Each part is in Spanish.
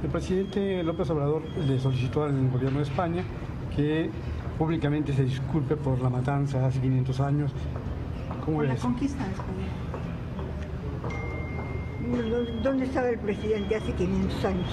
El presidente López Obrador le solicitó al gobierno de España que públicamente se disculpe por la matanza hace 500 años. ¿Cómo Por la ves? conquista de España. ¿Dónde estaba el presidente hace 500 años?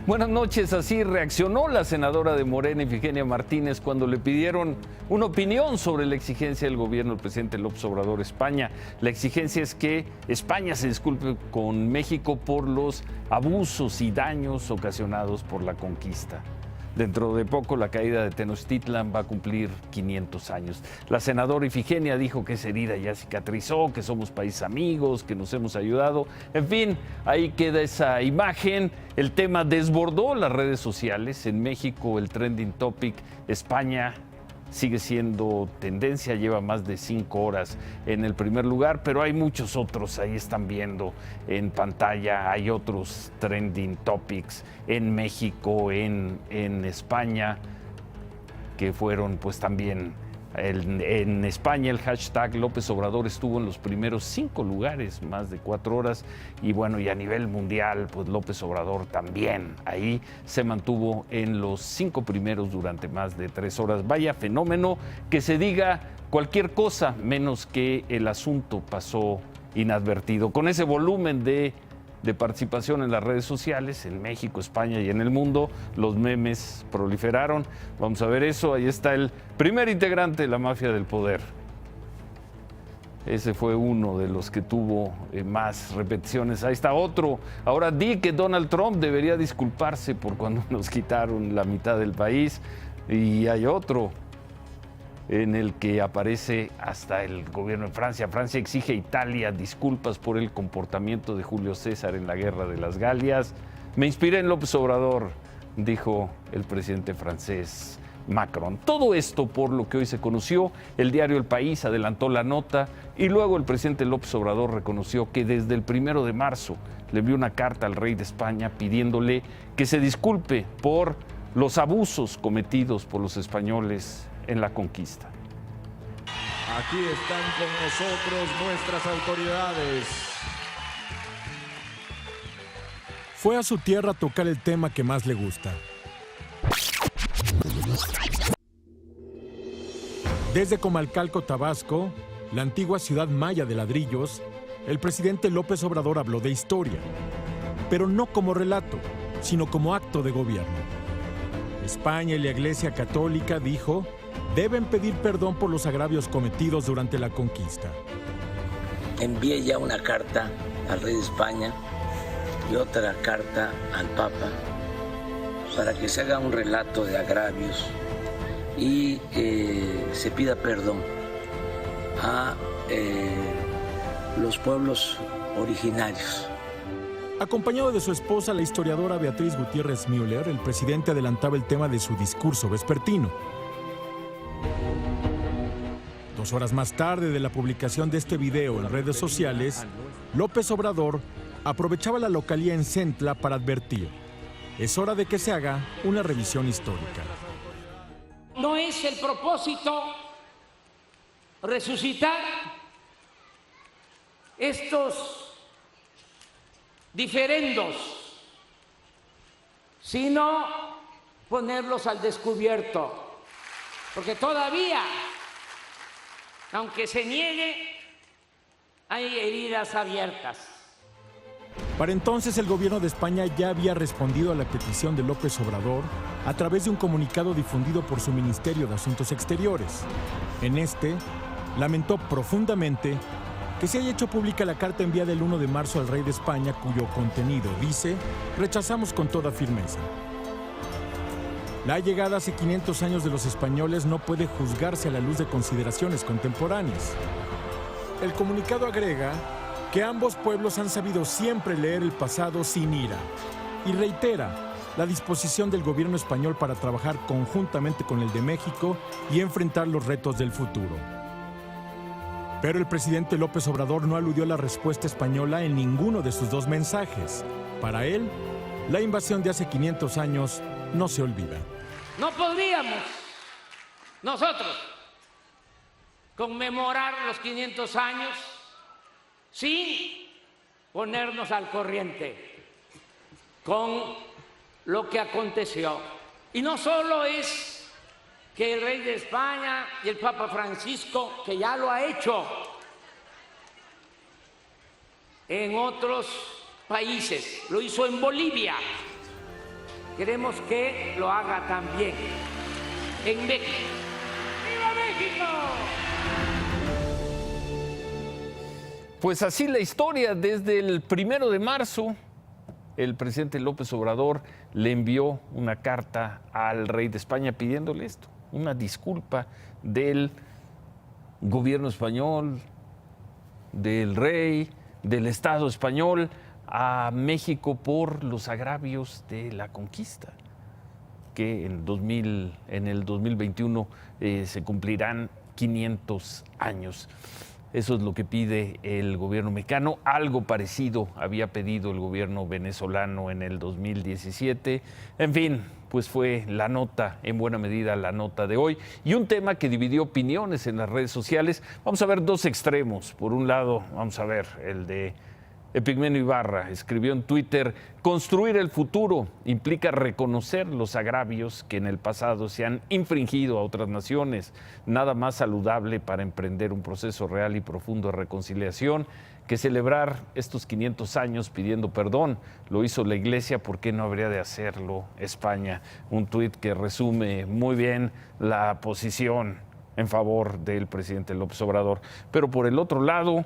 Buenas noches, así reaccionó la senadora de Morena, Ifigenia Martínez, cuando le pidieron una opinión sobre la exigencia del gobierno del presidente López Obrador a España. La exigencia es que España se disculpe con México por los abusos y daños ocasionados por la conquista. Dentro de poco la caída de Tenochtitlan va a cumplir 500 años. La senadora Ifigenia dijo que esa herida ya cicatrizó, que somos países amigos, que nos hemos ayudado. En fin, ahí queda esa imagen. El tema desbordó las redes sociales. En México el trending topic, España sigue siendo tendencia, lleva más de 5 horas en el primer lugar, pero hay muchos otros, ahí están viendo en pantalla, hay otros trending topics en México, en España, que fueron pues también, en España el hashtag López Obrador estuvo en los primeros 5 lugares, más de 4 horas, y bueno, y a nivel mundial, pues López Obrador también, ahí se mantuvo en los 5 primeros durante más de 3 horas. Vaya fenómeno que se diga cualquier cosa, menos que el asunto pasó inadvertido. Con ese volumen de participación en las redes sociales, en México, España y en el mundo, los memes proliferaron. Vamos a ver eso, ahí está el primer integrante de la mafia del poder. Ese fue uno de los que tuvo más repeticiones. Ahí está otro. Ahora di que Donald Trump debería disculparse por cuando nos quitaron la mitad del país. Y hay otro en el que aparece hasta el gobierno de Francia. Francia exige a Italia disculpas por el comportamiento de Julio César en la Guerra de las Galias. Me inspiré en López Obrador, dijo el presidente francés Macron. Todo esto por lo que hoy se conoció. El diario El País adelantó la nota y luego el presidente López Obrador reconoció que desde el 1 de marzo le envió una carta al rey de España pidiéndole que se disculpe por los abusos cometidos por los españoles en la conquista. Aquí están con nosotros nuestras autoridades. Fue a su tierra a tocar el tema que más le gusta. Desde Comalcalco, Tabasco, la antigua ciudad maya de ladrillos, el presidente López Obrador habló de historia, pero no como relato, sino como acto de gobierno. España y la Iglesia Católica, dijo, deben pedir perdón por los agravios cometidos durante la conquista. Envié ya una carta al rey de España y otra carta al Papa para que se haga un relato de agravios y se pida perdón a los pueblos originarios. Acompañado de su esposa, la historiadora Beatriz Gutiérrez Müller, el presidente adelantaba el tema de su discurso vespertino. 2 horas más tarde de la publicación de este video en redes sociales, López Obrador aprovechaba la localía en Centla para advertir: es hora de que se haga una revisión histórica. No es el propósito resucitar estos diferendos, sino ponerlos al descubierto, porque todavía, aunque se niegue, hay heridas abiertas. Para entonces el gobierno de España ya había respondido a la petición de López Obrador a través de un comunicado difundido por su Ministerio de Asuntos Exteriores. En este, lamentó profundamente que se haya hecho pública la carta enviada el 1 de marzo al rey de España, cuyo contenido, dice, rechazamos con toda firmeza. La llegada hace 500 años de los españoles no puede juzgarse a la luz de consideraciones contemporáneas. El comunicado agrega que ambos pueblos han sabido siempre leer el pasado sin ira y reitera la disposición del gobierno español para trabajar conjuntamente con el de México y enfrentar los retos del futuro. Pero el presidente López Obrador no aludió a la respuesta española en ninguno de sus 2 mensajes. Para él, la invasión de hace 500 años no se olvida. No podríamos nosotros conmemorar los 500 años sin ponernos al corriente con lo que aconteció. Y no solo es que el rey de España y el Papa Francisco, que ya lo ha hecho en otros países, lo hizo en Bolivia, queremos que lo haga también en México. ¡Viva México! Pues así la historia. Desde el 1 de marzo, el presidente López Obrador le envió una carta al rey de España pidiéndole esto, una disculpa del gobierno español, del rey, del Estado español a México por los agravios de la conquista, que en el 2021 se cumplirán 500 años. Eso es lo que pide el gobierno mexicano. Algo parecido había pedido el gobierno venezolano en el 2017. En fin, pues fue la nota, en buena medida la nota de hoy. Y un tema que dividió opiniones en las redes sociales. Vamos a ver dos extremos. Por un lado, vamos a ver el de Epigmenio Ibarra. Escribió en Twitter: construir el futuro implica reconocer los agravios que en el pasado se han infringido a otras naciones. Nada más saludable para emprender un proceso real y profundo de reconciliación que celebrar estos 500 años pidiendo perdón. Lo hizo la Iglesia, ¿por qué no habría de hacerlo España? Un tuit que resume muy bien la posición en favor del presidente López Obrador. Pero por el otro lado,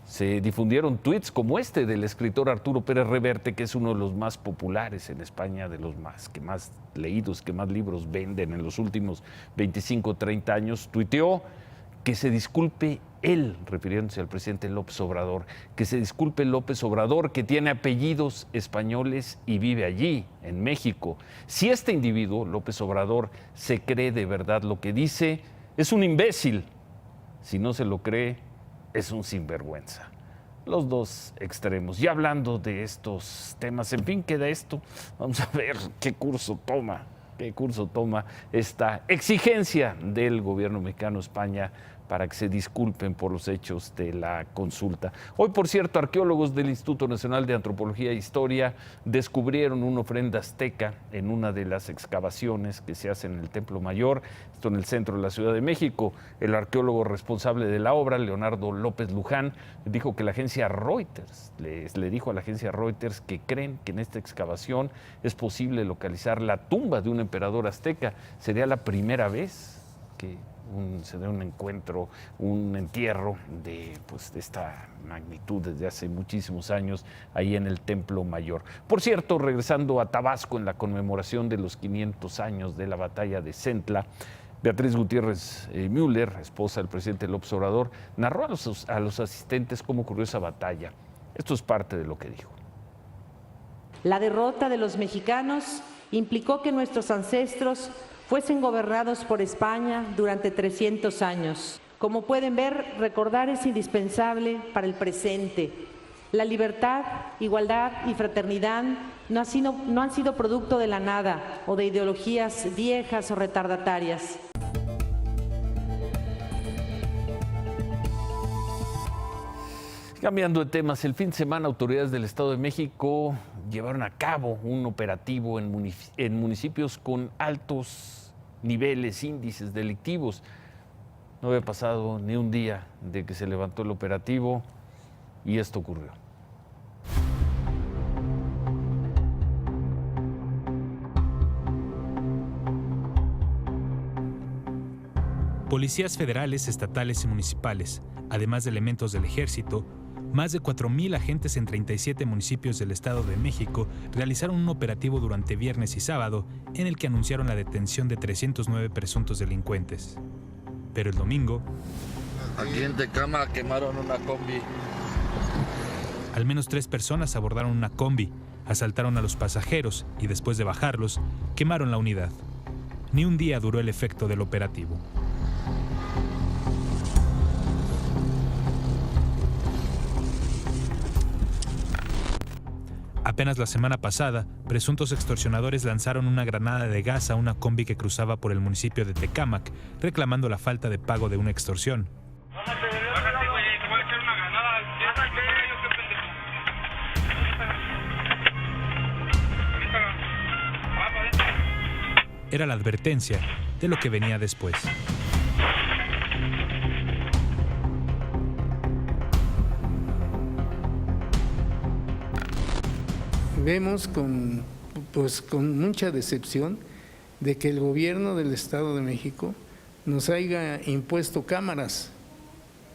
se difundieron tweets como este del escritor Arturo Pérez Reverte, que es uno de los más populares en España, de los que más leídos, que más libros venden en los últimos 25 o 30 años. Tuiteó que se disculpe él, refiriéndose al presidente López Obrador, que se disculpe López Obrador, que tiene apellidos españoles y vive allí, en México. Si este individuo, López Obrador, se cree de verdad lo que dice, es un imbécil. Si no se lo cree, es un sinvergüenza. Los dos extremos. Y hablando de estos temas, en fin, queda esto. Vamos a ver qué curso toma esta exigencia del gobierno mexicano a España para que se disculpen por los hechos de la consulta. Hoy, por cierto, arqueólogos del Instituto Nacional de Antropología e Historia descubrieron una ofrenda azteca en una de las excavaciones que se hacen en el Templo Mayor, esto en el centro de la Ciudad de México. El arqueólogo responsable de la obra, Leonardo López Luján, dijo que la agencia Reuters, le dijo a la agencia Reuters que creen que en esta excavación es posible localizar la tumba de un emperador azteca. Sería la primera vez que se dé un encuentro, un entierro de esta magnitud desde hace muchísimos años ahí en el Templo Mayor. Por cierto, regresando a Tabasco en la conmemoración de los 500 años de la batalla de Centla, Beatriz Gutiérrez Müller, esposa del presidente López Obrador, narró a los asistentes cómo ocurrió esa batalla. Esto es parte de lo que dijo. La derrota de los mexicanos implicó que nuestros ancestros fuesen gobernados por España durante 300 años. Como pueden ver, recordar es indispensable para el presente. La libertad, igualdad y fraternidad no han sido producto de la nada o de ideologías viejas o retardatarias. Cambiando de temas, el fin de semana autoridades del Estado de México llevaron a cabo un operativo en municipios con altos niveles, índices delictivos. No había pasado ni un día de que se levantó el operativo y esto ocurrió. Policías federales, estatales y municipales, además de elementos del ejército, más de 4,000 agentes en 37 municipios del Estado de México realizaron un operativo durante viernes y sábado en el que anunciaron la detención de 309 presuntos delincuentes. Pero el domingo, aquí en Tecama quemaron una combi. Al menos 3 personas abordaron una combi, asaltaron a los pasajeros y después de bajarlos, quemaron la unidad. Ni un día duró el efecto del operativo. Apenas la semana pasada, presuntos extorsionadores lanzaron una granada de gas a una combi que cruzaba por el municipio de Tecámac, reclamando la falta de pago de una extorsión. Era la advertencia de lo que venía después. Vemos con mucha decepción de que el gobierno del Estado de México nos haya impuesto cámaras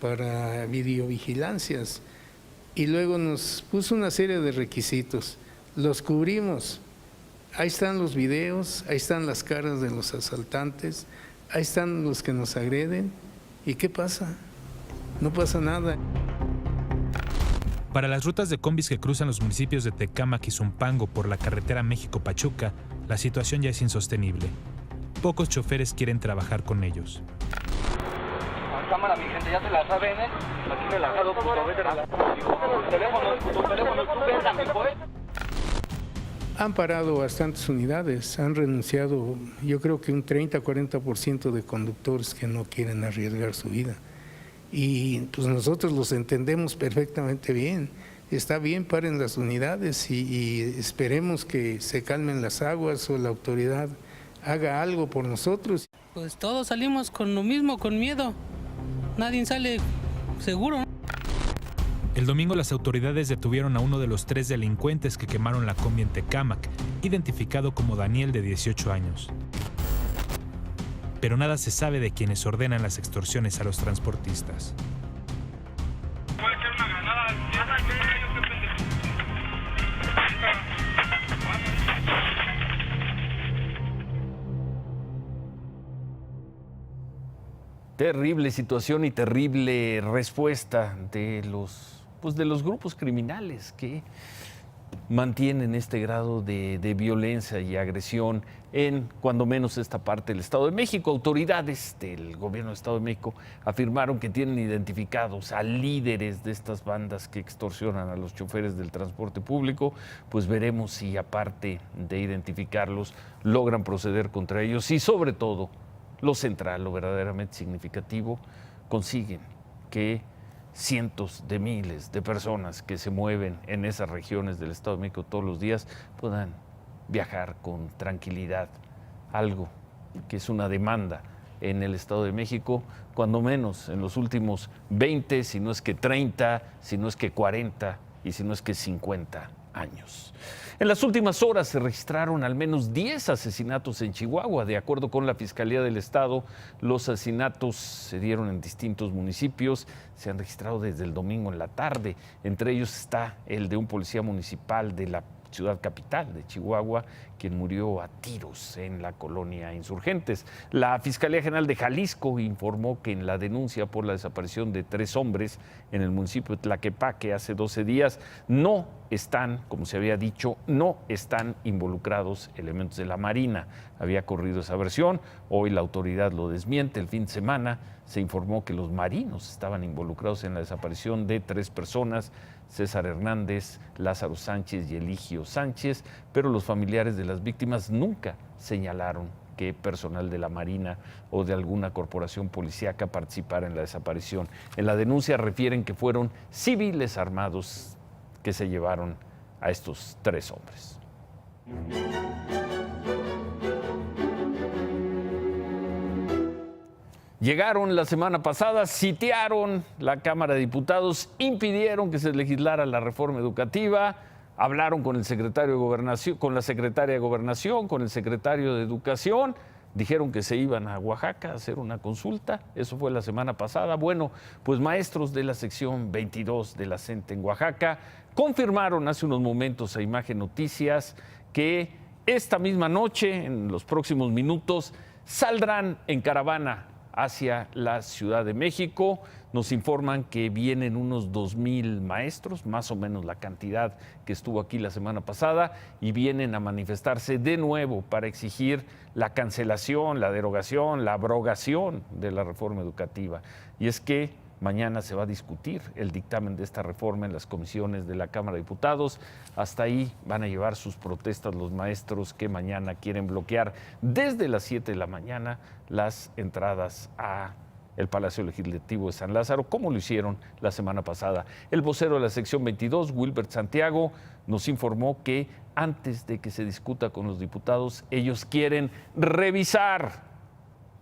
para videovigilancias y luego nos puso una serie de requisitos. Los cubrimos. Ahí están los videos, ahí están las caras de los asaltantes, ahí están los que nos agreden. ¿Y qué pasa? No pasa nada. Para las rutas de combis que cruzan los municipios de Tecámac y Zumpango por la carretera México-Pachuca, la situación ya es insostenible. Pocos choferes quieren trabajar con ellos. Cámara, mi gente, ya se la saben, ¿eh? Aquí relajado, puto, vete relajado. Tu teléfono, tu verga, mi poeta. Han parado bastantes unidades, han renunciado, yo creo que un 30-40% de conductores que no quieren arriesgar su vida. Y pues nosotros los entendemos perfectamente bien. Está bien, paren las unidades y esperemos que se calmen las aguas o la autoridad haga algo por nosotros. Pues todos salimos con lo mismo, con miedo. Nadie sale seguro. El domingo las autoridades detuvieron a uno de los 3 delincuentes que quemaron la combi en Tecámac, identificado como Daniel, de 18 años. Pero nada se sabe de quienes ordenan las extorsiones a los transportistas. Terrible situación y terrible respuesta de los grupos criminales que mantienen este grado de violencia y agresión en, cuando menos, esta parte del Estado de México. Autoridades del gobierno del Estado de México afirmaron que tienen identificados a líderes de estas bandas que extorsionan a los choferes del transporte público. Pues veremos si, aparte de identificarlos, logran proceder contra ellos y, sobre todo, lo central, lo verdaderamente significativo, consiguen que cientos de miles de personas que se mueven en esas regiones del Estado de México todos los días puedan viajar con tranquilidad, algo que es una demanda en el Estado de México, cuando menos en los últimos 20, si no es que 30, si no es que 40 y si no es que 50 años. En las últimas horas se registraron al menos 10 asesinatos en Chihuahua. De acuerdo con la Fiscalía del Estado, los asesinatos se dieron en distintos municipios. Se han registrado desde el domingo en la tarde. Entre ellos está el de un policía municipal de la ciudad capital de Chihuahua, quien murió a tiros en la colonia Insurgentes. La Fiscalía General de Jalisco informó que en la denuncia por la desaparición de 3 hombres en el municipio de Tlaquepaque hace 12 días no están, como se había dicho, no están involucrados elementos de la Marina. Había corrido esa versión, hoy la autoridad lo desmiente. El fin de semana se informó que los marinos estaban involucrados en la desaparición de 3 personas, César Hernández, Lázaro Sánchez y Eligio Sánchez, pero los familiares de las víctimas nunca señalaron que personal de la Marina o de alguna corporación policíaca participara en la desaparición. En la denuncia refieren que fueron civiles armados que se llevaron a estos 3 hombres. Llegaron la semana pasada, sitiaron la Cámara de Diputados, impidieron que se legislara la reforma educativa, hablaron con el secretario de Gobernación, con la secretaria de Gobernación, con el secretario de Educación, dijeron que se iban a Oaxaca a hacer una consulta, eso fue la semana pasada. Bueno, pues maestros de la sección 22 de la CENTE en Oaxaca confirmaron hace unos momentos a Imagen Noticias que esta misma noche, en los próximos minutos, saldrán en caravana hacia la Ciudad de México. Nos informan que vienen unos 2,000 maestros, más o menos la cantidad que estuvo aquí la semana pasada, y vienen a manifestarse de nuevo para exigir la cancelación, la derogación, la abrogación de la reforma educativa. Y es que Mañana se va a discutir el dictamen de esta reforma en las comisiones de la Cámara de Diputados. Hasta ahí van a llevar sus protestas los maestros que mañana quieren bloquear desde las 7 de la mañana las entradas a el Palacio Legislativo de San Lázaro, como lo hicieron la semana pasada. El vocero de la sección 22, Wilbert Santiago, nos informó que antes de que se discuta con los diputados, ellos quieren revisar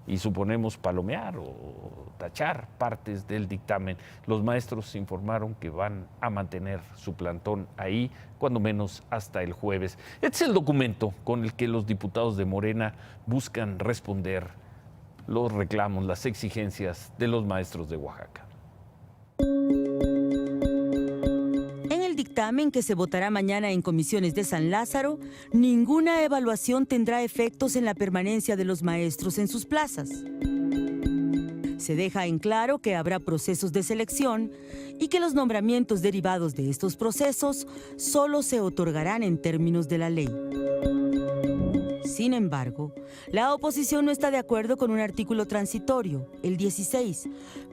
y suponemos palomear o tachar partes del dictamen. Los maestros informaron que van a mantener su plantón ahí, cuando menos hasta el jueves. Este es el documento con el que los diputados de Morena buscan responder los reclamos, las exigencias de los maestros de Oaxaca. En el dictamen que se votará mañana en comisiones de San Lázaro, ninguna evaluación tendrá efectos en la permanencia de los maestros en sus plazas. Se deja en claro que habrá procesos de selección y que los nombramientos derivados de estos procesos solo se otorgarán en términos de la ley. Sin embargo, la oposición no está de acuerdo con un artículo transitorio, el 16,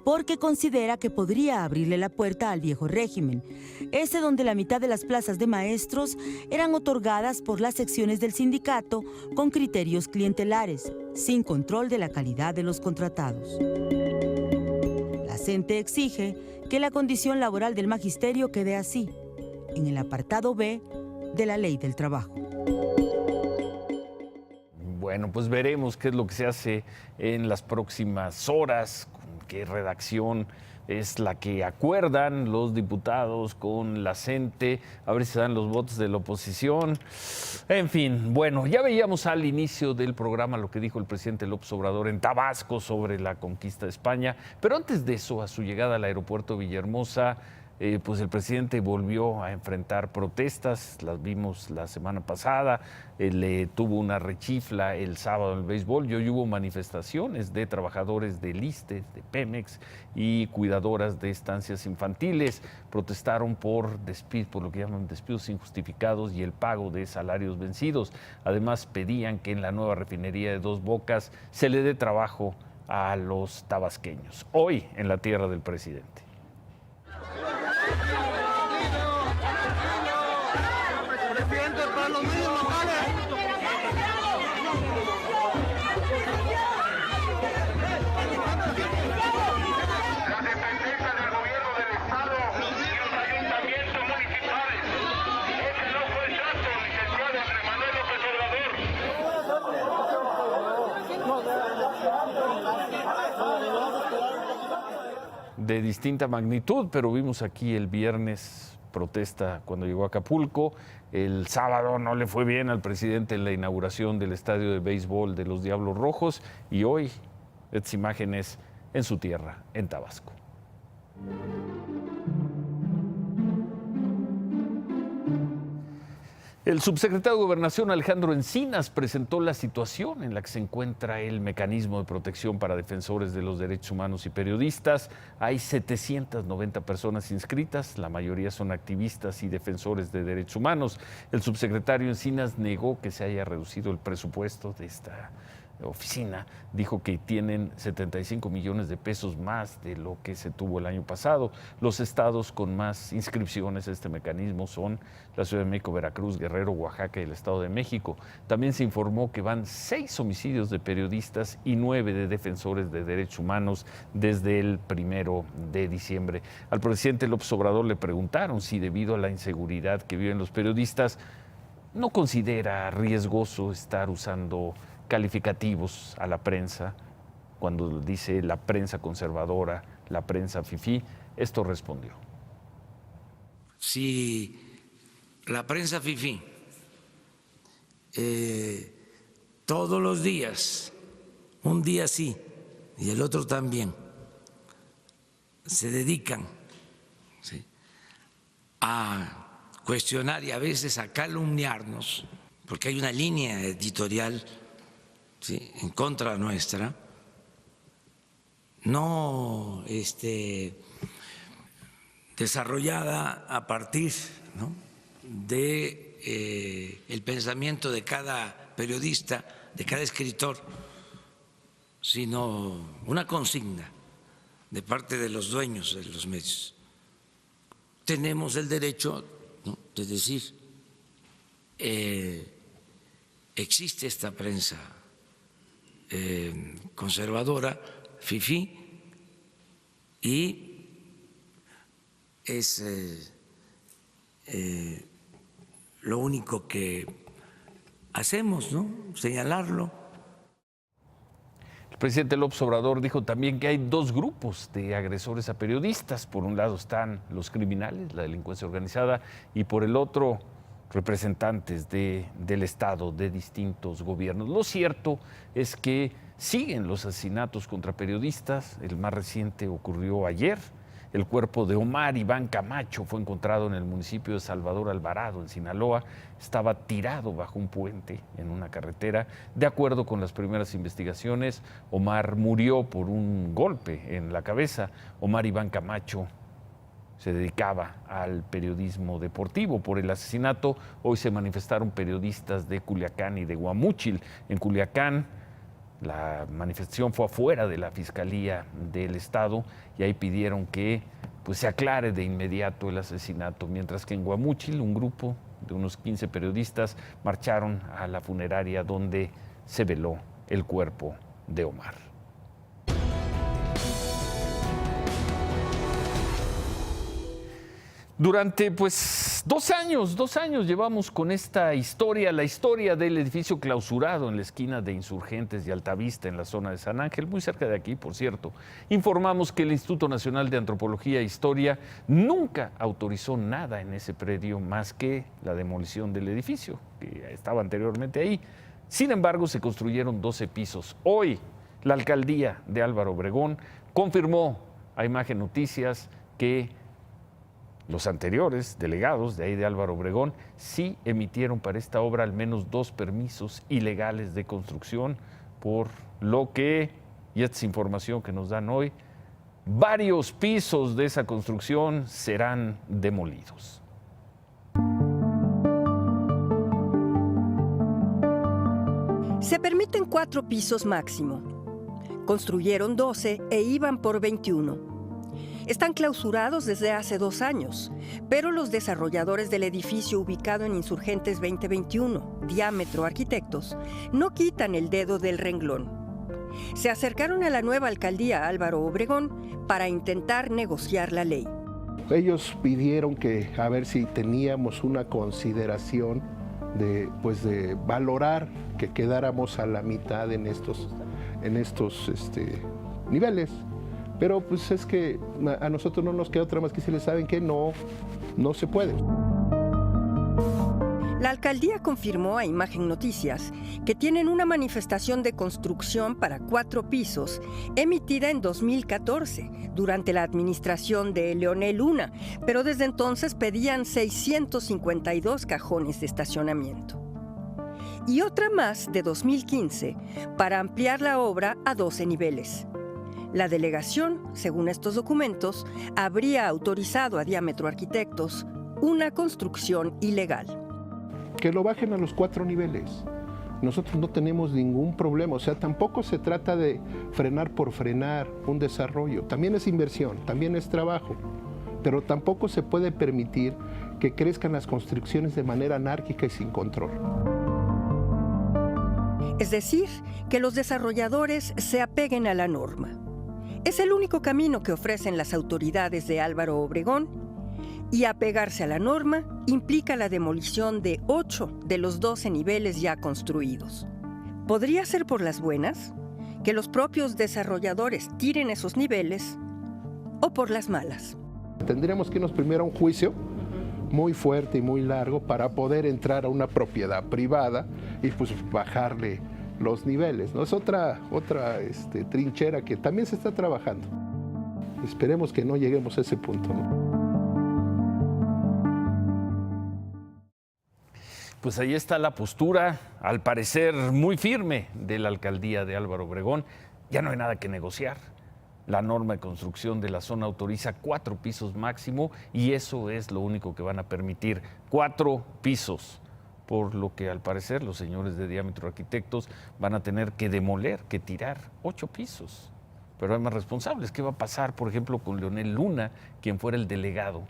porque considera que podría abrirle la puerta al viejo régimen, ese donde la mitad de las plazas de maestros eran otorgadas por las secciones del sindicato con criterios clientelares, sin control de la calidad de los contratados. La CENTE exige que la condición laboral del magisterio quede así, en el apartado B de la Ley del Trabajo. Bueno, pues veremos qué es lo que se hace en las próximas horas, qué redacción es la que acuerdan los diputados con la CENTE, a ver si se dan los votos de la oposición. En fin, bueno, ya veíamos al inicio del programa lo que dijo el presidente López Obrador en Tabasco sobre la conquista de España, pero antes de eso, a su llegada al aeropuerto Villahermosa, pues el presidente volvió a enfrentar protestas, las vimos la semana pasada, le tuvo una rechifla el sábado en el béisbol y hoy hubo manifestaciones de trabajadores del ISSSTE, de Pemex y cuidadoras de estancias infantiles. Protestaron por lo que llaman despidos injustificados y el pago de salarios vencidos. Además pedían que en la nueva refinería de Dos Bocas se le dé trabajo a los tabasqueños, hoy en la tierra del presidente. De distinta magnitud, pero vimos aquí el viernes protesta cuando llegó a Acapulco. El sábado no le fue bien al presidente en la inauguración del estadio de béisbol de los Diablos Rojos y hoy estas imágenes en su tierra, en Tabasco. El subsecretario de Gobernación, Alejandro Encinas, presentó la situación en la que se encuentra el mecanismo de protección para defensores de los derechos humanos y periodistas. Hay 790 personas inscritas, la mayoría son activistas y defensores de derechos humanos. El subsecretario Encinas negó que se haya reducido el presupuesto de esta oficina, dijo que tienen 75 millones de pesos más de lo que se tuvo el año pasado. Los estados con más inscripciones a este mecanismo son la Ciudad de México, Veracruz, Guerrero, Oaxaca y el Estado de México. También se informó que van 6 homicidios de periodistas y 9 de defensores de derechos humanos desde el 1 de diciembre. Al presidente López Obrador le preguntaron si debido a la inseguridad que viven los periodistas no considera riesgoso estar usando calificativos a la prensa, cuando dice la prensa conservadora, la prensa fifí. Esto respondió. Si la prensa fifí todos los días, un día sí y el otro también, se dedican a cuestionar y a veces a calumniarnos, porque hay una línea editorial en contra nuestra, no desarrollada a partir de el pensamiento de cada periodista, de cada escritor, sino una consigna de parte de los dueños de los medios. Tenemos el derecho, ¿no?, de decir, existe esta prensa conservadora, fifí, y es lo único que hacemos, ¿no?, señalarlo. El presidente López Obrador dijo también que hay dos grupos de agresores a periodistas. Por un lado están los criminales, la delincuencia organizada, y por el otro representantes del Estado, de distintos gobiernos. Lo cierto es que siguen los asesinatos contra periodistas. El más reciente ocurrió ayer. El cuerpo de Omar Iván Camacho fue encontrado en el municipio de Salvador Alvarado, en Sinaloa. Estaba tirado bajo un puente en una carretera. De acuerdo con las primeras investigaciones, Omar murió por un golpe en la cabeza. Omar Iván Camacho se dedicaba al periodismo deportivo. Por el asesinato, hoy se manifestaron periodistas de Culiacán y de Guamúchil. En Culiacán, la manifestación fue afuera de la Fiscalía del Estado y ahí pidieron que se aclare de inmediato el asesinato, mientras que en Guamúchil un grupo de unos 15 periodistas marcharon a la funeraria donde se veló el cuerpo de Omar. Durante 2 años llevamos con esta historia, la historia del edificio clausurado en la esquina de Insurgentes y Altavista, en la zona de San Ángel, muy cerca de aquí, por cierto. Informamos que el Instituto Nacional de Antropología e Historia nunca autorizó nada en ese predio más que la demolición del edificio, que estaba anteriormente ahí. Sin embargo, se construyeron 12 pisos. Hoy, la alcaldía de Álvaro Obregón confirmó a Imagen Noticias que los anteriores delegados de ahí de Álvaro Obregón sí emitieron para esta obra al menos 2 permisos ilegales de construcción, por lo que, y esta es información que nos dan hoy, varios pisos de esa construcción serán demolidos. Se permiten 4 pisos máximo. Construyeron 12 e iban por 21. Están clausurados desde hace 2 años, pero los desarrolladores del edificio ubicado en Insurgentes 2021, Diámetro Arquitectos, no quitan el dedo del renglón. Se acercaron a la nueva alcaldía Álvaro Obregón para intentar negociar la ley. Ellos pidieron que a ver si teníamos una consideración de valorar que quedáramos a la mitad en estos niveles. Pero es que a nosotros no nos queda otra más que si les saben que no se puede. La alcaldía confirmó a Imagen Noticias que tienen una manifestación de construcción para 4 pisos emitida en 2014, durante la administración de Leonel Luna, pero desde entonces pedían 652 cajones de estacionamiento. Y otra más de 2015 para ampliar la obra a 12 niveles. La delegación, según estos documentos, habría autorizado a Diámetro Arquitectos una construcción ilegal. Que lo bajen a los 4 niveles. Nosotros no tenemos ningún problema, o sea, tampoco se trata de frenar por frenar un desarrollo. También es inversión, también es trabajo, pero tampoco se puede permitir que crezcan las construcciones de manera anárquica y sin control. Es decir, que los desarrolladores se apeguen a la norma. Es el único camino que ofrecen las autoridades de Álvaro Obregón, y apegarse a la norma implica la demolición de 8 de los 12 niveles ya construidos. ¿Podría ser por las buenas? ¿Que los propios desarrolladores tiren esos niveles? ¿O por las malas? Tendríamos que irnos primero a un juicio muy fuerte y muy largo para poder entrar a una propiedad privada y bajarle los niveles, ¿no? Es otra trinchera que también se está trabajando. Esperemos que no lleguemos a ese punto, ¿no? Pues ahí está la postura, al parecer muy firme, de la alcaldía de Álvaro Obregón. Ya no hay nada que negociar. La norma de construcción de la zona autoriza 4 pisos máximo y eso es lo único que van a permitir, 4 pisos. Por lo que al parecer los señores de Diámetro Arquitectos van a tener que demoler, que tirar 8 pisos pero hay más responsables. ¿Qué va a pasar, por ejemplo, con Leonel Luna, quien fuera el delegado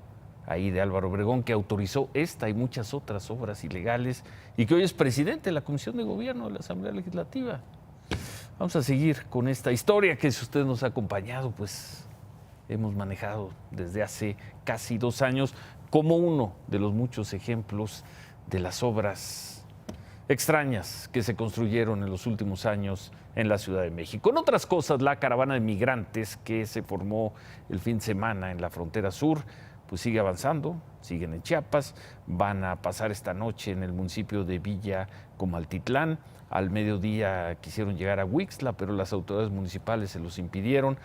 ahí de Álvaro Obregón, que autorizó esta y muchas otras obras ilegales y que hoy es presidente de la Comisión de Gobierno de la Asamblea Legislativa? Vamos a seguir con esta historia que, si usted nos ha acompañado, pues hemos manejado desde hace casi 2 años como uno de los muchos ejemplos de las obras extrañas que se construyeron en los últimos años en la Ciudad de México. En otras cosas, la caravana de migrantes que se formó el fin de semana en la frontera sur, pues sigue avanzando, siguen en Chiapas, van a pasar esta noche en el municipio de Villa Comaltitlán. Al mediodía quisieron llegar a Huixtla, pero las autoridades municipales se los impidieron,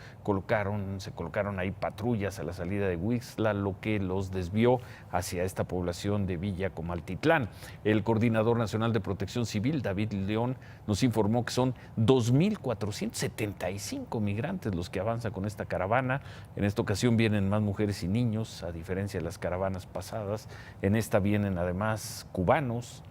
se colocaron ahí patrullas a la salida de Huixtla, lo que los desvió hacia esta población de Villa Comaltitlán. El coordinador nacional de Protección Civil, David León, nos informó que son 2.475 migrantes los que avanzan con esta caravana. En esta ocasión vienen más mujeres y niños, a diferencia de las caravanas pasadas. En esta vienen además cubanos,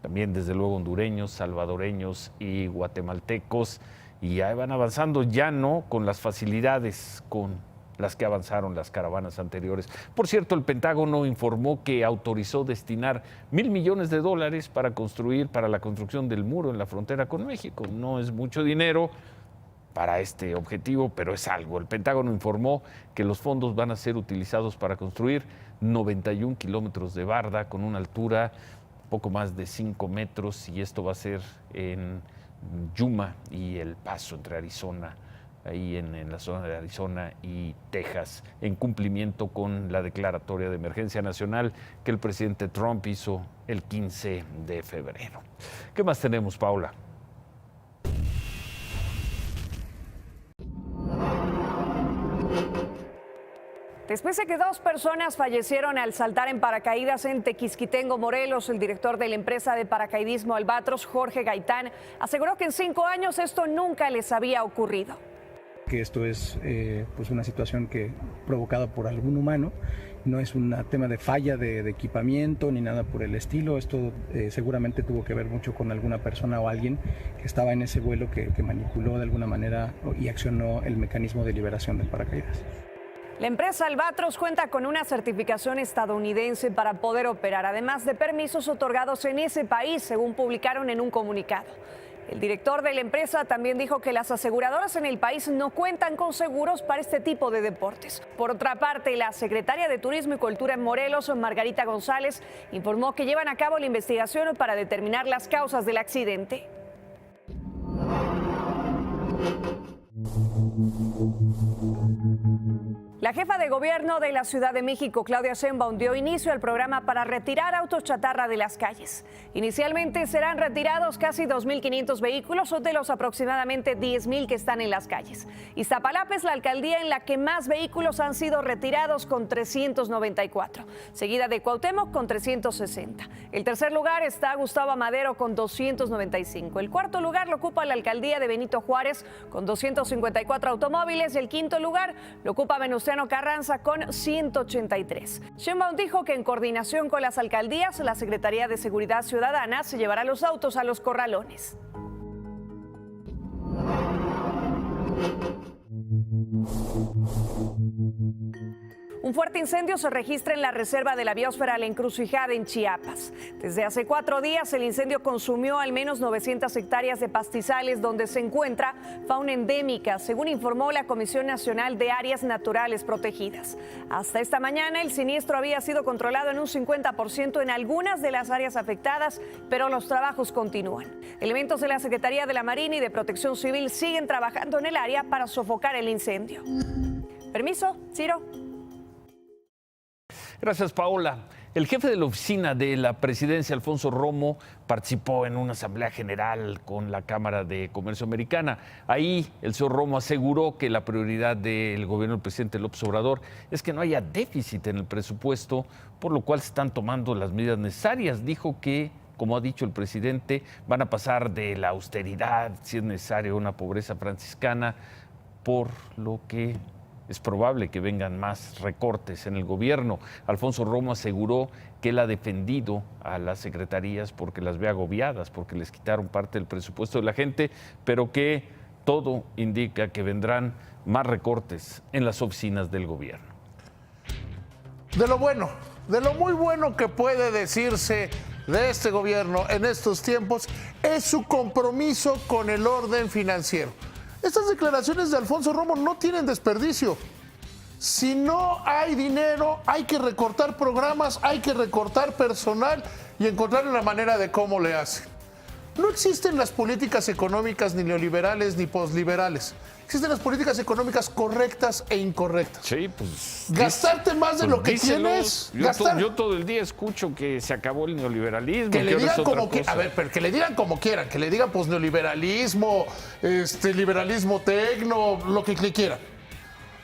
también desde luego hondureños, salvadoreños y guatemaltecos, y ahí van avanzando, ya no con las facilidades con las que avanzaron las caravanas anteriores. Por cierto, el Pentágono informó que autorizó destinar $1,000 millones para la construcción del muro en la frontera con México. No es mucho dinero para este objetivo, pero es algo. El Pentágono informó que los fondos van a ser utilizados para construir 91 kilómetros de barda con una altura poco más de 5 metros, y esto va a ser en Yuma y El Paso, entre Arizona, ahí en la zona de Arizona y Texas, en cumplimiento con la declaratoria de emergencia nacional que el presidente Trump hizo el 15 de febrero. ¿Qué más tenemos, Paula? Después de que 2 personas fallecieron al saltar en paracaídas en Tequisquitengo, Morelos, el director de la empresa de paracaidismo Albatros, Jorge Gaitán, aseguró que en 5 años esto nunca les había ocurrido. Que esto es pues una situación provocada por algún humano, no es un tema de falla de equipamiento ni nada por el estilo. Esto seguramente tuvo que ver mucho con alguna persona o alguien que estaba en ese vuelo que manipuló de alguna manera y accionó el mecanismo de liberación del paracaídas. La empresa Albatros cuenta con una certificación estadounidense para poder operar, además de permisos otorgados en ese país, según publicaron en un comunicado. El director de la empresa también dijo que las aseguradoras en el país no cuentan con seguros para este tipo de deportes. Por otra parte, la secretaria de Turismo y Cultura en Morelos, Margarita González, informó que llevan a cabo la investigación para determinar las causas del accidente. La jefa de gobierno de la Ciudad de México, Claudia Sheinbaum, dio inicio al programa para retirar autos chatarra de las calles. Inicialmente serán retirados casi 2.500 vehículos de los aproximadamente 10.000 que están en las calles. Iztapalapa es la alcaldía en la que más vehículos han sido retirados, con 394, seguida de Cuauhtémoc con 360. El tercer lugar está Gustavo Madero con 295. El cuarto lugar lo ocupa la alcaldía de Benito Juárez con 254 automóviles, y el quinto lugar lo ocupa Venustiano Carranza con 183. Sheinbaum dijo que en coordinación con las alcaldías, la Secretaría de Seguridad Ciudadana se llevará los autos a los corralones. Un fuerte incendio se registra en la reserva de la biosfera La Encrucijada en Chiapas. Desde hace 4 días el incendio consumió al menos 900 hectáreas de pastizales donde se encuentra fauna endémica, según informó la Comisión Nacional de Áreas Naturales Protegidas. Hasta esta mañana el siniestro había sido controlado en un 50% en algunas de las áreas afectadas, pero los trabajos continúan. Elementos de la Secretaría de la Marina y de Protección Civil siguen trabajando en el área para sofocar el incendio. Permiso, Ciro. Gracias, Paola. El jefe de la oficina de la presidencia, Alfonso Romo, participó en una asamblea general con la Cámara de Comercio Americana. Ahí el señor Romo aseguró que la prioridad del gobierno del presidente López Obrador es que no haya déficit en el presupuesto, por lo cual se están tomando las medidas necesarias. Dijo que, como ha dicho el presidente, van a pasar de la austeridad, si es necesario, una pobreza franciscana, por lo que es probable que vengan más recortes en el gobierno. Alfonso Romo aseguró que él ha defendido a las secretarías porque las ve agobiadas, porque les quitaron parte del presupuesto de la gente, pero que todo indica que vendrán más recortes en las oficinas del gobierno. De lo bueno, de lo muy bueno que puede decirse de este gobierno en estos tiempos es su compromiso con el orden financiero. Estas declaraciones de Alfonso Romo no tienen desperdicio. Si no hay dinero, hay que recortar programas, hay que recortar personal y encontrar la manera de cómo le hacen. No existen las políticas económicas ni neoliberales ni posliberales. Existen las políticas económicas correctas e incorrectas. Sí, pues... Gastarte más de lo que tienes. Yo todo el día escucho que se acabó el neoliberalismo. Que le digan como que, a ver, pero que le digan como quieran, que le digan pues neoliberalismo, liberalismo tecno, lo que le quieran.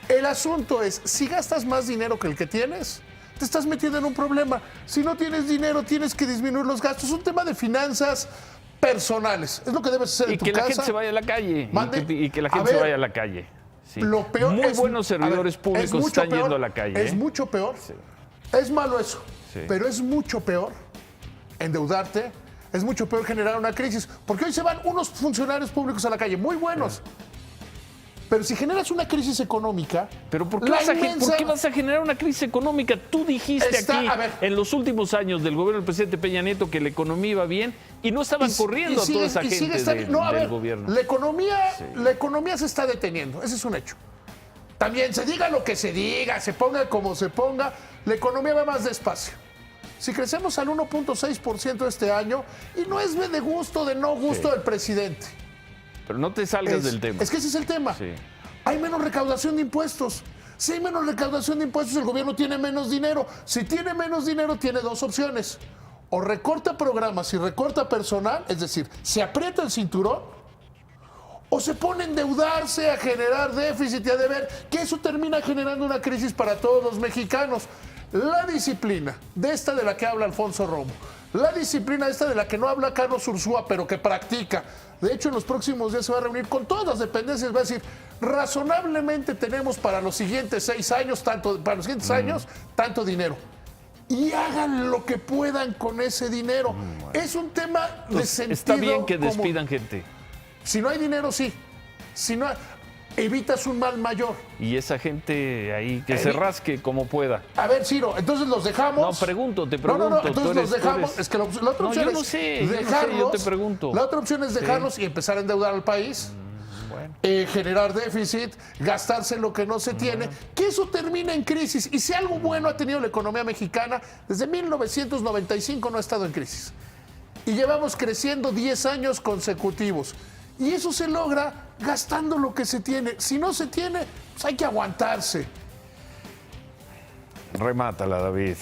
El asunto es, si gastas más dinero que el que tienes, te estás metiendo en un problema. Si no tienes dinero, tienes que disminuir los gastos. Es un tema de finanzas personales. Es lo que debes hacer en tu casa. Y que la gente se vaya a la calle. Y que la gente se vaya a la calle. Sí. Lo peor Muy buenos servidores públicos están yendo a la calle. Es mucho peor. Sí. Es malo eso. Sí. Pero es mucho peor endeudarte. Es mucho peor generar una crisis. Porque hoy se van unos funcionarios públicos a la calle, muy buenos. Sí. Pero si generas una crisis económica... ¿Pero por qué, ¿por qué vas a generar una crisis económica? Tú dijiste aquí, en los últimos años del gobierno del presidente Peña Nieto, que la economía iba bien y no estaban corriendo a toda esa gente del gobierno. La economía se está deteniendo, ese es un hecho. También se diga lo que se diga, se ponga como se ponga, la economía va más despacio. Si crecemos al 1.6% este año, y no es de gusto, de no gusto del presidente. Pero no te salgas del tema. Es que ese es el tema. Sí. Hay menos recaudación de impuestos. Si hay menos recaudación de impuestos, el gobierno tiene menos dinero. Si tiene menos dinero, tiene dos opciones. O recorta programas y recorta personal, es decir, se aprieta el cinturón, o se pone a endeudarse, a generar déficit y a deber, que eso termina generando una crisis para todos los mexicanos. La disciplina de esta de la que habla Alfonso Romo, la disciplina esta de la que no habla Carlos Ursúa, pero que practica. De hecho, en los próximos días se va a reunir con todas las dependencias, va a decir, razonablemente tenemos para los siguientes 6 años, tanto dinero. Y hagan lo que puedan con ese dinero. Es un tema de sentido. Está bien que despidan gente. Si no hay dinero, sí. Si no hay, evitas un mal mayor. Y esa gente ahí que se rasque como pueda. A ver, Ciro, entonces los dejamos. No, te pregunto. No, entonces los dejamos. Es que la otra opción yo no sé, dejarlos. Yo te pregunto. La otra opción es dejarlos y empezar a endeudar al país. Bueno. Generar déficit, gastarse en lo que no se tiene, que eso termina en crisis. Y si algo bueno ha tenido la economía mexicana, desde 1995 no ha estado en crisis. Y llevamos creciendo 10 años consecutivos. Y eso se logra gastando lo que se tiene. Si no se tiene, pues hay que aguantarse. Remátala, David.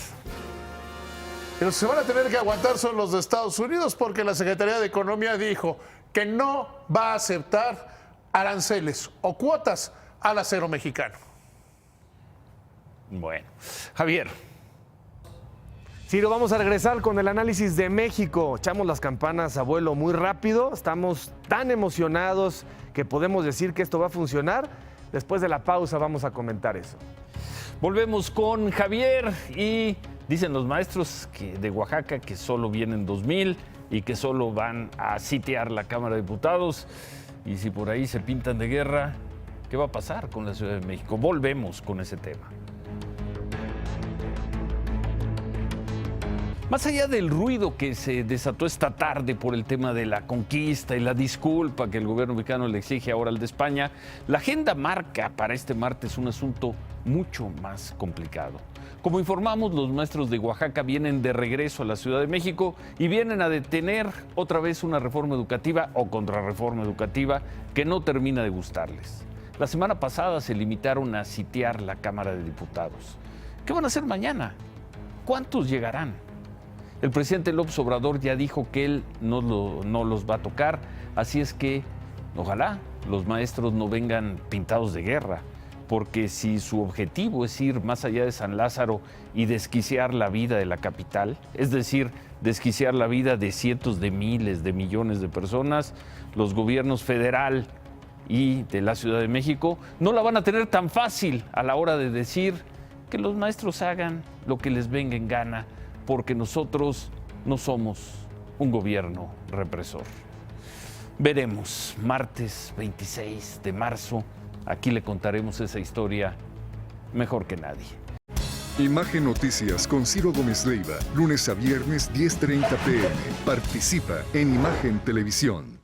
Pero se van a tener que aguantar son los de Estados Unidos, porque la Secretaría de Economía dijo que no va a aceptar aranceles o cuotas al acero mexicano. Bueno, Javier. Ciro, vamos a regresar con el análisis de México. Echamos las campanas a vuelo muy rápido. Estamos tan emocionados que podemos decir que esto va a funcionar. Después de la pausa vamos a comentar eso. Volvemos con Javier y dicen los maestros de Oaxaca que solo vienen 2,000 y que solo van a sitiar la Cámara de Diputados. Y si por ahí se pintan de guerra, ¿qué va a pasar con la Ciudad de México? Volvemos con ese tema. Más allá del ruido que se desató esta tarde por el tema de la conquista y la disculpa que el gobierno mexicano le exige ahora al de España, la agenda marca para este martes un asunto mucho más complicado. Como informamos, los maestros de Oaxaca vienen de regreso a la Ciudad de México y vienen a detener otra vez una reforma educativa o contrarreforma educativa que no termina de gustarles. La semana pasada se limitaron a sitiar la Cámara de Diputados. ¿Qué van a hacer mañana? ¿Cuántos llegarán? El presidente López Obrador ya dijo que él no los va a tocar, así es que ojalá los maestros no vengan pintados de guerra, porque si su objetivo es ir más allá de San Lázaro y desquiciar la vida de la capital, es decir, desquiciar la vida de cientos de miles de millones de personas, los gobiernos federal y de la Ciudad de México no la van a tener tan fácil a la hora de decir que los maestros hagan lo que les venga en gana, porque nosotros no somos un gobierno represor. Veremos, martes 26 de marzo, aquí le contaremos esa historia mejor que nadie. Imagen Noticias con Ciro Gómez Leiva, lunes a viernes 10:30 p.m. Participa en Imagen Televisión.